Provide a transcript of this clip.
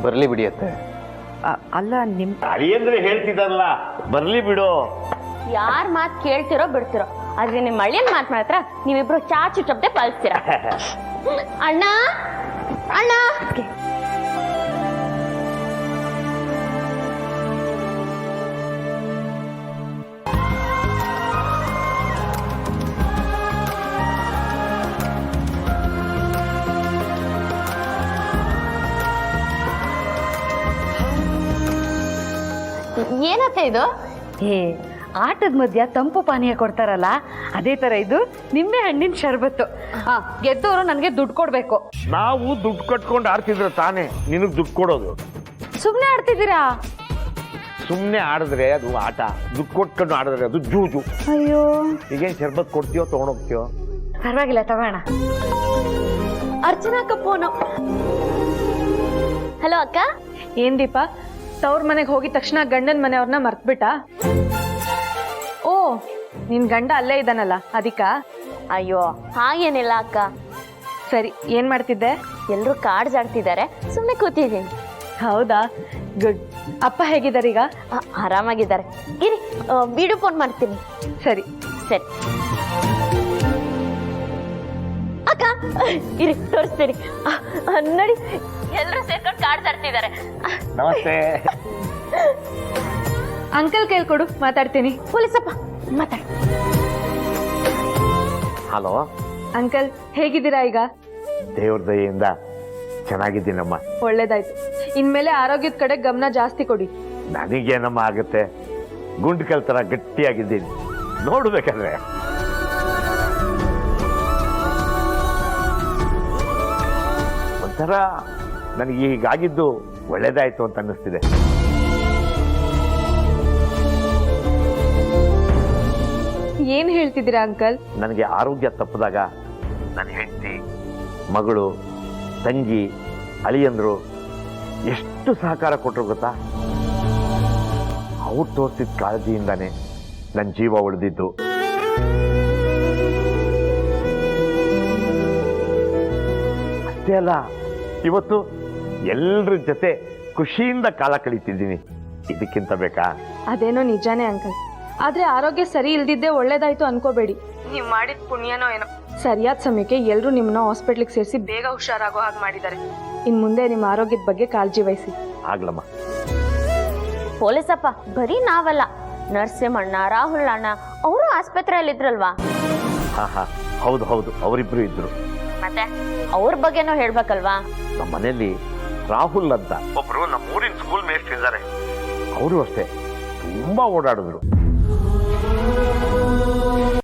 ಬರ್ಲಿ ಬಿಡಿಯತ್ತೆ. ಅಲ್ಲ ನಿಮ್ ಅಳಿಯಂದ್ರೆ ಹೇಳ್ತಿದ್ದಾರಲ್ಲ, ಬರ್ಲಿ ಬಿಡು. ಯಾರ್ ಮಾತ್ ಕೇಳ್ತಿರೋ ಬಿಡ್ತಿರೋ, ಆದ್ರೆ ನಿಮ್ ಅಳಿಯನ್ ಮಾತ್ ಮಾತ್ರ ನೀವಿಬ್ರು ಚಾಚು ಚಪ್ಪದೆ ಪಾಲಿಸ್ತೀರ. ಅಣ್ಣ ಅಣ್ಣ ಏನತ್ತೆ ಇದು? ಆಟದ ಮಧ್ಯ ತಂಪು ಪಾನೀಯ ಕೊಡ್ತಾರಲ್ಲ, ಅದೇ ತರ ಇದು ನಿಂಬೆ ಹಣ್ಣಿನ ಶರ್ಬತ್ತು. ಗೆದ್ದವರು ನನಗೆ ದುಡ್ಡು ಕೊಡ್ಬೇಕು. ನಾವು ದುಡ್ಡು ಕಟ್ಕೊಂಡು ಆಡ್ತಿದ್ರೆ ತಾನೇ ನಿನಗ್ ದುಡ್ಡು ಕೊಡೋದು. ಸುಮ್ನೆ ಆಡ್ತಿದ್ದೀರಾ? ಸುಮ್ನೆ ಆಡಿದ್ರೆ ಅದು ಆಟ, ದುಡ್ಡು ಕೊಟ್ಕೊಂಡು ಆಡಿದ್ರೆ ಅದು ಜೂಜು. ಅಯ್ಯೋ, ಈಗೇನ್ ಶರ್ಬತ್ ಕೊಡ್ತೀಯೋ ತಗೊಂಡೋಗ್ತೀಯೋ? ಪರವಾಗಿಲ್ಲ, ತಗೋಣ. ಅರ್ಚನಾ ಫೋನು. ಹಲೋ ಅಕ್ಕ. ಏನ್ ದೀಪ, ತವ್ರ ಮನೆಗೆ ಹೋಗಿದ ತಕ್ಷಣ ಗಂಡನ ಮನೆಯವ್ರನ್ನ ಮರ್ತ್ಬಿಟ್ಟ? ಓ, ನಿನ್ ಗಂಡ ಅಲ್ಲೇ ಇದ್ದಾನಲ್ಲ ಅದಕ್ಕ? ಅಯ್ಯೋ ಹಾಗೇನಿಲ್ಲ ಅಕ್ಕ. ಸರಿ, ಏನ್ ಮಾಡ್ತಿದ್ದೆ? ಎಲ್ರು ಕಾರ್ಡ್ಸ್ ಆಡ್ತಿದ್ದಾರೆ, ಸುಮ್ಮನೆ ಕೂತಿದ್ದೀನಿ. ಹೌದಾ, ಗುಡ್. ಅಪ್ಪ ಹೇಗಿದ್ದಾರೀಗ? ಆರಾಮಾಗಿದ್ದಾರೆ. ಇರಿ, ವಿಡಿಯೋ ಫೋನ್ ಮಾಡ್ತೀನಿ. ಸರಿ ಸರಿ ಅಕ್ಕ, ಇರಿ ತೋರಿಸ್ತೀನಿ. ನೋಡಿ, ಎಲ್ಲರೂ ಸೇರ್ಕೊಂಡು ಕಾರ್ಡ್ಸ್ ಆಡ್ತಿದ್ದಾರೆ. ನಮಸ್ತೆ. ಅಂಕಲ್ ಕೇಳ್ಕೊಡು, ಮಾತಾಡ್ತೀನಿ. ಪೊಲೀಸಪ್ಪ ಮಾತಾಡ. ಹಲೋ ಅಂಕಲ್, ಹೇಗಿದ್ದೀರಾ ಈಗ? ದೇವ್ರ ದಯೆಯಿಂದ ಚೆನ್ನಾಗಿದ್ದೀನಮ್ಮ. ಒಳ್ಳೇದಾಯ್ತು. ಇನ್ಮೇಲೆ ಆರೋಗ್ಯದ ಕಡೆ ಗಮನ ಜಾಸ್ತಿ ಕೊಡಿ. ನನಗೇನಮ್ಮ ಆಗುತ್ತೆ, ಗುಂಡ್ಕಲ್ ತರ ಗಟ್ಟಿಯಾಗಿದ್ದೀನಿ, ನೋಡ್ಬೇಕಾದ್ರೆ. ಒಂಥರ ನನಗೆ ಹೀಗಾಗಿದ್ದು ಒಳ್ಳೇದಾಯ್ತು ಅಂತ ಅನ್ನಿಸ್ತಿದೆ. ಏನ್ ಹೇಳ್ತಿದ್ದೀರಾ ಅಂಕಲ್? ನನಗೆ ಆರೋಗ್ಯ ತಪ್ಪಿದಾಗ ನನ್ನ ಹೆಂಡತಿ, ಮಗಳು, ತಂಗಿ, ಅಳಿಯಂದ್ರು ಎಷ್ಟು ಸಹಕಾರ ಕೊಟ್ಟರು ಗೊತ್ತಾ? ಅವ್ರು ತೋರಿಸಿದ ಕಾಳಜಿಯಿಂದಾನೆ ನನ್ನ ಜೀವ ಉಳಿದಿದ್ದು. ಅಷ್ಟೇ ಅಲ್ಲ, ಇವತ್ತು ಎಲ್ಲರ ಜೊತೆ ಖುಷಿಯಿಂದ ಕಾಲ ಕಳೀತಿದ್ದೀನಿ. ಇದಕ್ಕಿಂತ ಬೇಕಾ? ಅದೇನೋ ನಿಜಾನೇ ಅಂಕಲ್, ಆದ್ರೆ ಆರೋಗ್ಯ ಸರಿ ಇಲ್ದಿದ್ದೆ ಒಳ್ಳೇದಾಯ್ತು ಅನ್ಕೋಬೇಡಿ. ನೀವ್ ಮಾಡಿದ ಪುಣ್ಯನೋ ಏನೋ, ಸರಿಯಾದ ಸಮಯಕ್ಕೆ ಎಲ್ರು ನಿಮ್ಮನ್ನ ಹಾಸ್ಪಿಟ್ಲಿಗೆ ಸೇರಿಸಿ ಬೇಗ ಹುಷಾರಾಗೋ ಹಾಗೆ ಮಾಡಿದ್ದಾರೆ. ಇನ್ ಮುಂದೆ ನಿಮ್ಮ ಆರೋಗ್ಯದ ಬಗ್ಗೆ ಕಾಳಜಿ ವಹಿಸಿ. ಆಗ್ಲಮ್ಮ. ಪೊಲೀಸಪ್ಪ, ಬರೀ ನಾವಲ್ಲ, ನರಸಿಂಹಣ್ಣ, ರಾಹುಲ್ ಅಣ್ಣ ಅವರು ಆಸ್ಪತ್ರೆಯಲ್ಲಿ ಇದ್ರಲ್ವಾ? ಹಾ, ಹೌದು ಹೌದು, ಅವರಿಬ್ರು ಇದ್ರು. ಮತ್ತೆ ಅವ್ರ ಬಗ್ಗೆನೂ ಹೇಳ್ಬೇಕಲ್ವಾ? ನಮ್ಮ ಮನೆಯಲ್ಲಿ ರಾಹುಲ್ ಅಂತ ಒಬ್ರು ನಮ್ಮ ಊರಿನ ಸ್ಕೂಲ್ ಮೇಸ್ಟ್ ಇದ್ದಾರೆ. ಅವರು ಅಷ್ಟೇ ತುಂಬಾ ಓಡಾಡಿದ್ರು.